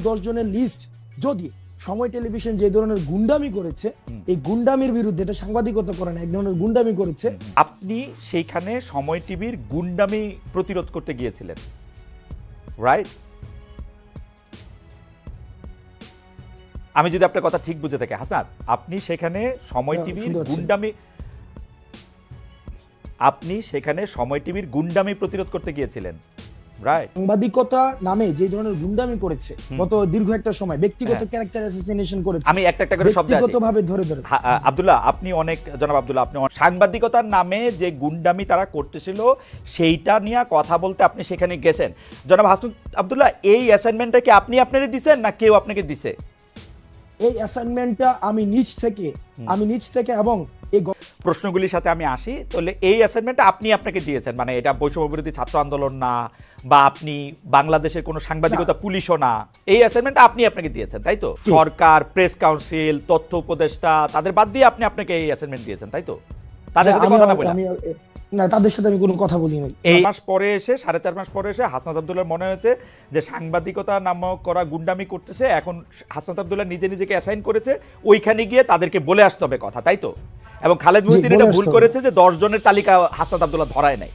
10 জনের লিস্ট যদি সময় টেলিভিশন যে ধরনের গুন্ডামি করেছে, এই গুন্ডামির বিরুদ্ধে, এটা সাংবাদিকতা করে না, এক ধরনের গুন্ডামি করেছে। আপনি সেইখানে সময় টিভির গুন্ডামি প্রতিরোধ করতে গিয়েছিলেন, রাইট? আমি যদি আপনার কথা ঠিক বুঝে থাকি হাসান, আপনি সেখানে সময় টিভির গুন্ডামি, আপনি সেখানে সময় টিভির গুন্ডামি প্রতিরোধ করতে গিয়েছিলেন, রাইট? সাংবাদিকতা নামে যে ধরনের গুন্ডামি করেছে গত দীর্ঘ একটা সময়, ব্যক্তিগত ক্যারেক্টার অ্যাসাসিনেশন করেছে, আমি একটা করে শব্দ ব্যক্তিগতভাবে ধরে আব্দুল্লাহ, আপনি অনেক, জনাব আব্দুল্লাহ, আপনি সাংবাদিকতার নামে যে গুন্ডামি তারা করতেছিল সেইটা নিয়ে কথা বলতে আপনি সেখানে গেছেন। জনাব হাসান আব্দুল্লাহ, এই অ্যাসাইনমেন্টটা কি আপনি আপনারে দিছেন না কেউ আপনাকে দিছে? এই অ্যাসাইনমেন্টটা আমি নিজ থেকে এবং এই প্রশ্নগুলির সাথে আমি আসি। তাহলে এই অ্যাসাইনমেন্টটা আপনি আপনাকে দিয়েছেন, মানে এটা বৈষম্য বিরোধী ছাত্র আন্দোলন না, বা আপনি বাংলাদেশের কোনো সাংবাদিকতা পুলিশও না, এই অ্যাসাইনমেন্টটা আপনি আপনাকে দিয়েছেন, তাই তো? সরকার, প্রেস কাউন্সিল, তথ্য উপদেষ্টা, তাদের বাদ দিয়ে আপনি আপনাকে এই অ্যাসাইনমেন্ট দিয়েছেন, তাই তো? তাদের সাথে কথা না বলে না, তাদের সাথে আমি কোনো কথা বলি নাই। এই মাস পরে এসে, 4.5 মাস পরে এসে হাসনাত আব্দুল্লাহর মনে হয়েছে যে সাংবাদিকতা নামক করা গুন্ডামি করতেছে, এখন হাসনাত আব্দুল্লাহ নিজেকে অ্যাসাইন করেছে ওইখানে গিয়ে তাদেরকে বলে আসতে হবে কথা, তাই তো? এবং খালেদ মহিউদ্দিন এটা ভুল করেছে যে 10 জনের তালিকা হাসনাত আব্দুল্লাহ ধরায় নাই।